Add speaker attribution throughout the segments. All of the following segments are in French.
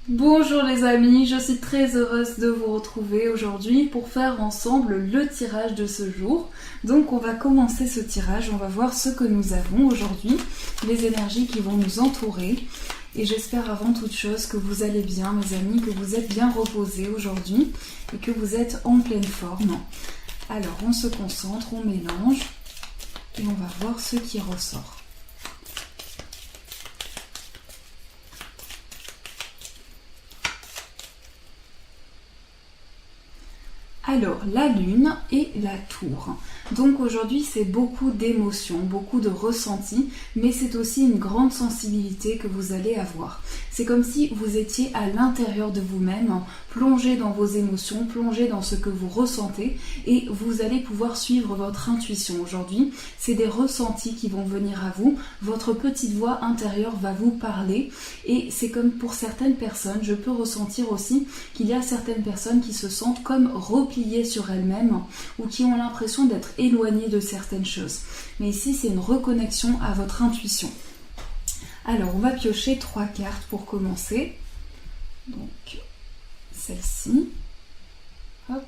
Speaker 1: Bonjour les amis, je suis très heureuse de vous retrouver aujourd'hui pour faire ensemble le tirage de ce jour. Donc on va commencer ce tirage, on va voir ce que nous avons aujourd'hui, les énergies qui vont nous entourer. Et j'espère avant toute chose que vous allez bien mes amis, que vous êtes bien reposés aujourd'hui et que vous êtes en pleine forme. Alors on se concentre, on mélange et on va voir ce qui ressort. Alors, la lune et la tour. Donc aujourd'hui, c'est beaucoup d'émotions, beaucoup de ressentis, mais c'est aussi une grande sensibilité que vous allez avoir. C'est comme si vous étiez à l'intérieur de vous-même, plongé dans vos émotions, plongé dans ce que vous ressentez, et vous allez pouvoir suivre votre intuition aujourd'hui. C'est des ressentis qui vont venir à vous, votre petite voix intérieure va vous parler, et c'est comme pour certaines personnes, je peux ressentir aussi qu'il y a certaines personnes qui se sentent comme repliées sur elles-mêmes, ou qui ont l'impression d'être éloignées de certaines choses. Mais ici, c'est une reconnexion à votre intuition. Alors, on va piocher 3 cartes pour commencer. Donc, celle-ci. Hop.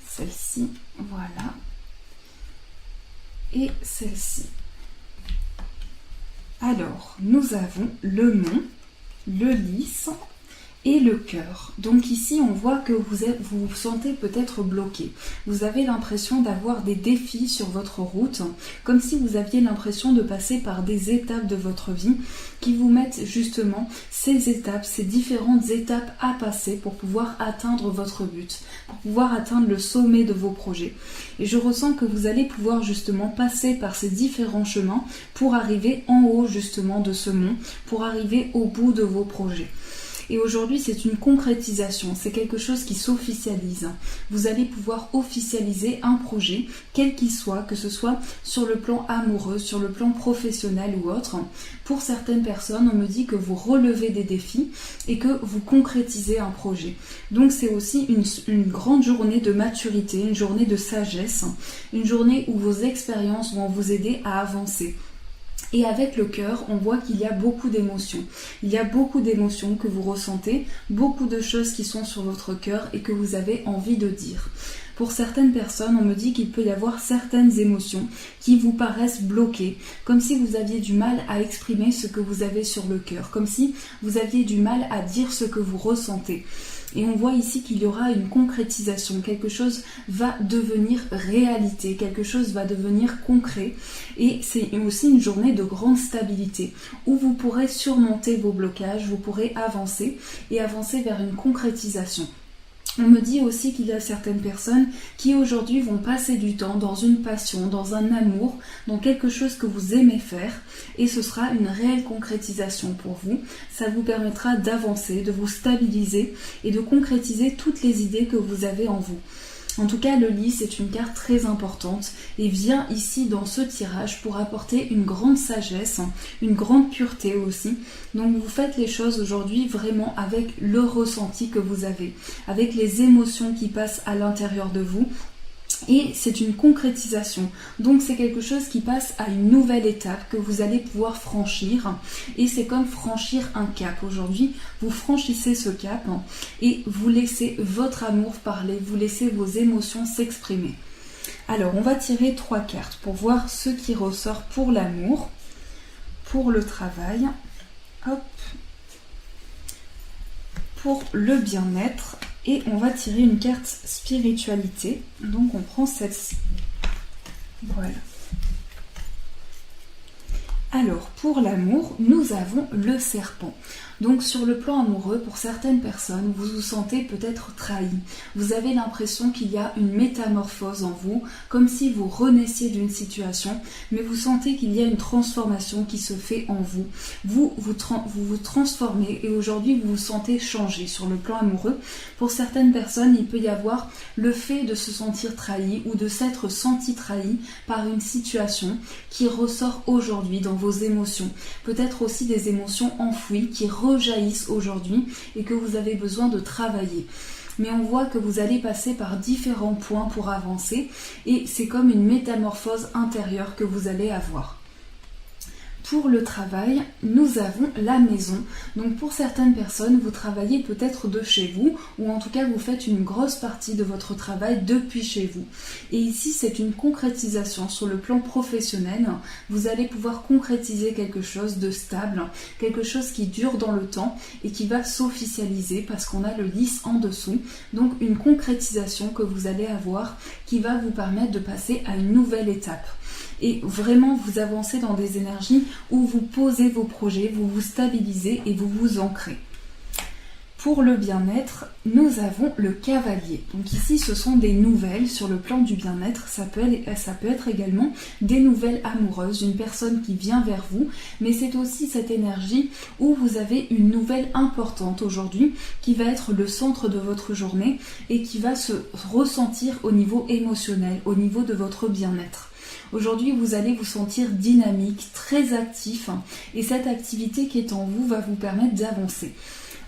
Speaker 1: Celle-ci. Voilà. Et celle-ci. Alors, nous avons le mont, le lys et le cœur. Donc ici, on voit que vous vous sentez peut-être bloqué. Vous avez l'impression d'avoir des défis sur votre route, comme si vous aviez l'impression de passer par des étapes de votre vie qui vous mettent justement ces étapes, ces différentes étapes à passer pour pouvoir atteindre votre but, pour pouvoir atteindre le sommet de vos projets. Et je ressens que vous allez pouvoir justement passer par ces différents chemins pour arriver en haut justement de ce mont, pour arriver au bout de vos projets. Et aujourd'hui, c'est une concrétisation, c'est quelque chose qui s'officialise. Vous allez pouvoir officialiser un projet, quel qu'il soit, que ce soit sur le plan amoureux, sur le plan professionnel ou autre. Pour certaines personnes, on me dit que vous relevez des défis et que vous concrétisez un projet. Donc c'est aussi une grande journée de maturité, une journée de sagesse, une journée où vos expériences vont vous aider à avancer. Et avec le cœur, on voit qu'il y a beaucoup d'émotions. Il y a beaucoup d'émotions que vous ressentez, beaucoup de choses qui sont sur votre cœur et que vous avez envie de dire. Pour certaines personnes, on me dit qu'il peut y avoir certaines émotions qui vous paraissent bloquées, comme si vous aviez du mal à exprimer ce que vous avez sur le cœur, comme si vous aviez du mal à dire ce que vous ressentez. Et on voit ici qu'il y aura une concrétisation, quelque chose va devenir réalité, quelque chose va devenir concret. Et c'est aussi une journée de grande stabilité, où vous pourrez surmonter vos blocages, vous pourrez avancer et avancer vers une concrétisation. On me dit aussi qu'il y a certaines personnes qui aujourd'hui vont passer du temps dans une passion, dans un amour, dans quelque chose que vous aimez faire et ce sera une réelle concrétisation pour vous. Ça vous permettra d'avancer, de vous stabiliser et de concrétiser toutes les idées que vous avez en vous. En tout cas, le lys est une carte très importante et vient ici dans ce tirage pour apporter une grande sagesse, une grande pureté aussi. Donc vous faites les choses aujourd'hui vraiment avec le ressenti que vous avez, avec les émotions qui passent à l'intérieur de vous. Et c'est une concrétisation, donc c'est quelque chose qui passe à une nouvelle étape que vous allez pouvoir franchir et c'est comme franchir un cap. Aujourd'hui, vous franchissez ce cap et vous laissez votre amour parler, vous laissez vos émotions s'exprimer. Alors, on va tirer 3 cartes pour voir ce qui ressort pour l'amour, pour le travail, hop, pour le bien-être. Et on va tirer une carte spiritualité. Donc on prend celle-ci. Voilà. Alors pour l'amour, nous avons le serpent. Donc sur le plan amoureux, pour certaines personnes, vous vous sentez peut-être trahi. Vous avez l'impression qu'il y a une métamorphose en vous, comme si vous renaissiez d'une situation, mais vous sentez qu'il y a une transformation qui se fait en vous. Vous vous transformez et aujourd'hui vous vous sentez changé sur le plan amoureux. Pour certaines personnes, il peut y avoir le fait de se sentir trahi ou de s'être senti trahi par une situation qui ressort aujourd'hui dans vos émotions. Peut-être aussi des émotions enfouies qui rejaillissent aujourd'hui et que vous avez besoin de travailler. Mais on voit que vous allez passer par différents points pour avancer et c'est comme une métamorphose intérieure que vous allez avoir. Pour le travail, nous avons la maison. Donc pour certaines personnes, vous travaillez peut-être de chez vous, ou en tout cas vous faites une grosse partie de votre travail depuis chez vous. Et ici, c'est une concrétisation sur le plan professionnel. Vous allez pouvoir concrétiser quelque chose de stable, quelque chose qui dure dans le temps et qui va s'officialiser parce qu'on a le lys en dessous. Donc une concrétisation que vous allez avoir qui va vous permettre de passer à une nouvelle étape. Et vraiment vous avancez dans des énergies où vous posez vos projets, vous vous stabilisez et vous vous ancrez. Pour le bien-être, nous avons le cavalier. Donc ici, ce sont des nouvelles sur le plan du bien-être. Ça peut être également des nouvelles amoureuses, une personne qui vient vers vous. Mais c'est aussi cette énergie où vous avez une nouvelle importante aujourd'hui qui va être le centre de votre journée et qui va se ressentir au niveau émotionnel, au niveau de votre bien-être. Aujourd'hui, vous allez vous sentir dynamique, très actif et cette activité qui est en vous va vous permettre d'avancer.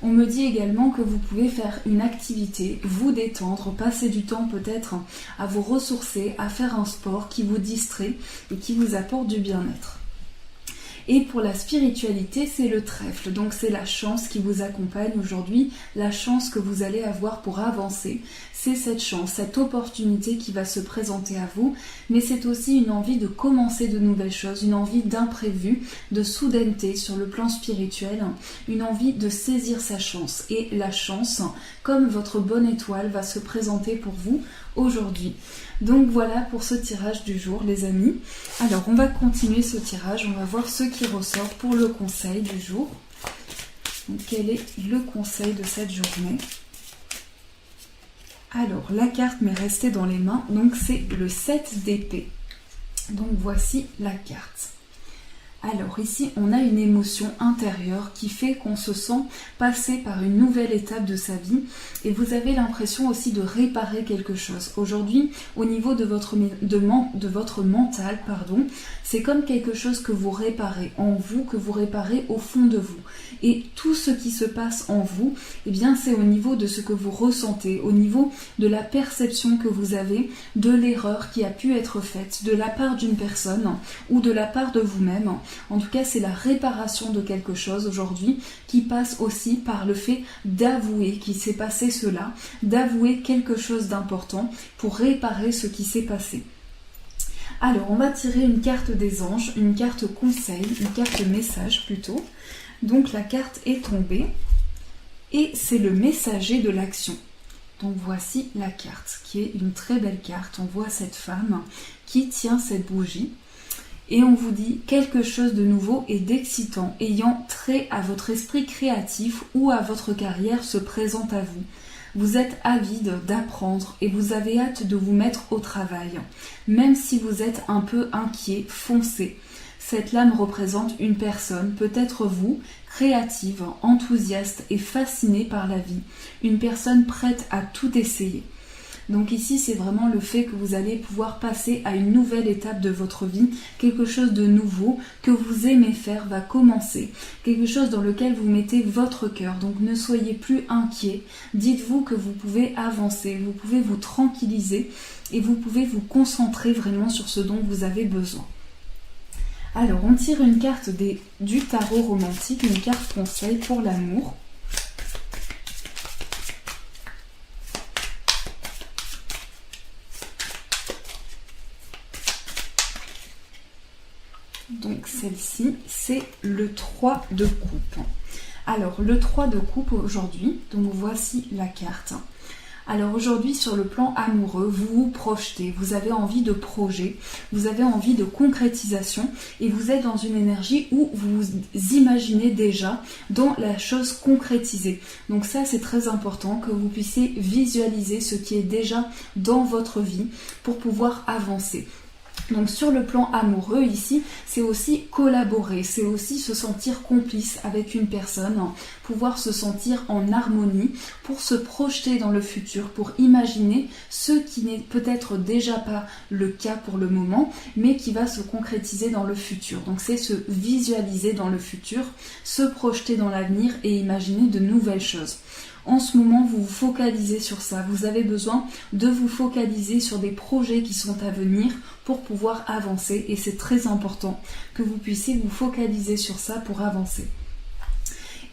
Speaker 1: On me dit également que vous pouvez faire une activité, vous détendre, passer du temps peut-être à vous ressourcer, à faire un sport qui vous distrait et qui vous apporte du bien-être. Et pour la spiritualité, c'est le trèfle. Donc c'est la chance qui vous accompagne aujourd'hui, la chance que vous allez avoir pour avancer. C'est cette chance, cette opportunité qui va se présenter à vous, mais c'est aussi une envie de commencer de nouvelles choses, une envie d'imprévu, de soudaineté sur le plan spirituel, une envie de saisir sa chance. Et la chance, comme votre bonne étoile, va se présenter pour vous aujourd'hui. Donc voilà pour ce tirage du jour les amis. Alors on va continuer ce tirage, on va voir ce qui ressort pour le conseil du jour. Donc quel est le conseil de cette journée? Alors la carte m'est restée dans les mains, donc c'est le 7 d'épée. Donc voici la carte. Alors ici, on a une émotion intérieure qui fait qu'on se sent passer par une nouvelle étape de sa vie et vous avez l'impression aussi de réparer quelque chose. Aujourd'hui, au niveau de votre mental, c'est comme quelque chose que vous réparez en vous, que vous réparez au fond de vous. Et tout ce qui se passe en vous, eh bien, c'est au niveau de ce que vous ressentez, au niveau de la perception que vous avez de l'erreur qui a pu être faite de la part d'une personne ou de la part de vous-même. En tout cas, c'est la réparation de quelque chose aujourd'hui qui passe aussi par le fait d'avouer qu'il s'est passé cela, d'avouer quelque chose d'important pour réparer ce qui s'est passé. Alors, on va tirer une carte des anges, une carte conseil, une carte message plutôt. Donc, la carte est tombée et c'est le messager de l'action. Donc, voici la carte qui est une très belle carte. On voit cette femme qui tient cette bougie. Et on vous dit quelque chose de nouveau et d'excitant, ayant trait à votre esprit créatif ou à votre carrière se présente à vous. Vous êtes avide d'apprendre et vous avez hâte de vous mettre au travail. Même si vous êtes un peu inquiet, foncez. Cette lame représente une personne, peut-être vous, créative, enthousiaste et fascinée par la vie. Une personne prête à tout essayer. Donc ici, c'est vraiment le fait que vous allez pouvoir passer à une nouvelle étape de votre vie, quelque chose de nouveau que vous aimez faire va commencer, quelque chose dans lequel vous mettez votre cœur. Donc ne soyez plus inquiet, dites-vous que vous pouvez avancer, vous pouvez vous tranquilliser et vous pouvez vous concentrer vraiment sur ce dont vous avez besoin. Alors, on tire une carte du tarot romantique, une carte conseil pour l'amour. Donc celle-ci, c'est le 3 de coupe. Alors le 3 de coupe aujourd'hui, donc voici la carte. Alors aujourd'hui sur le plan amoureux, vous vous projetez, vous avez envie de projet, vous avez envie de concrétisation et vous êtes dans une énergie où vous vous imaginez déjà dans la chose concrétisée. Donc ça c'est très important que vous puissiez visualiser ce qui est déjà dans votre vie pour pouvoir avancer. Donc sur le plan amoureux ici, c'est aussi collaborer, c'est aussi se sentir complice avec une personne, pouvoir se sentir en harmonie pour se projeter dans le futur, pour imaginer ce qui n'est peut-être déjà pas le cas pour le moment, mais qui va se concrétiser dans le futur. Donc c'est se visualiser dans le futur, se projeter dans l'avenir et imaginer de nouvelles choses. En ce moment, vous vous focalisez sur ça. Vous avez besoin de vous focaliser sur des projets qui sont à venir pour pouvoir avancer. Et c'est très important que vous puissiez vous focaliser sur ça pour avancer.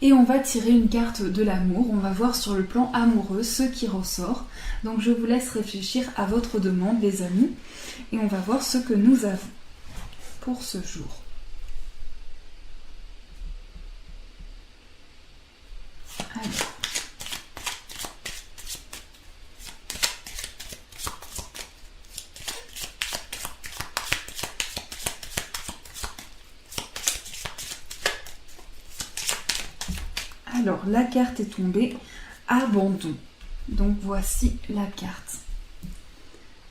Speaker 1: Et on va tirer une carte de l'amour. On va voir sur le plan amoureux ce qui ressort. Donc je vous laisse réfléchir à votre demande, les amis. Et on va voir ce que nous avons pour ce jour. Alors, la carte est tombée, abandon. Donc voici la carte.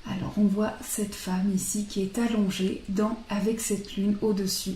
Speaker 1: Alors on voit cette femme ici qui est allongée avec cette lune au-dessus.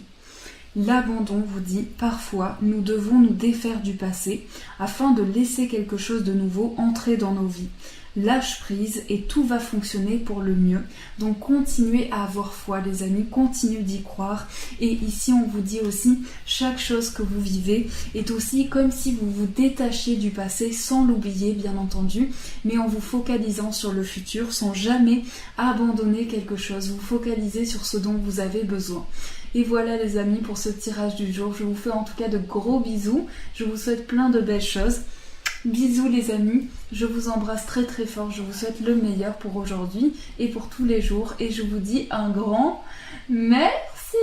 Speaker 1: L'abandon vous dit, parfois nous devons nous défaire du passé afin de laisser quelque chose de nouveau entrer dans nos vies. Lâche prise et tout va fonctionner pour le mieux. Donc continuez à avoir foi les amis, continuez d'y croire. Et ici on vous dit aussi, chaque chose que vous vivez est aussi comme si vous vous détachiez du passé sans l'oublier bien entendu, mais en vous focalisant sur le futur sans jamais abandonner quelque chose. Vous focalisez sur ce dont vous avez besoin. Et voilà les amis pour ce tirage du jour. Je vous fais en tout cas de gros bisous. Je vous souhaite plein de belles choses. Bisous les amis, je vous embrasse très très fort, je vous souhaite le meilleur pour aujourd'hui et pour tous les jours et je vous dis un grand merci.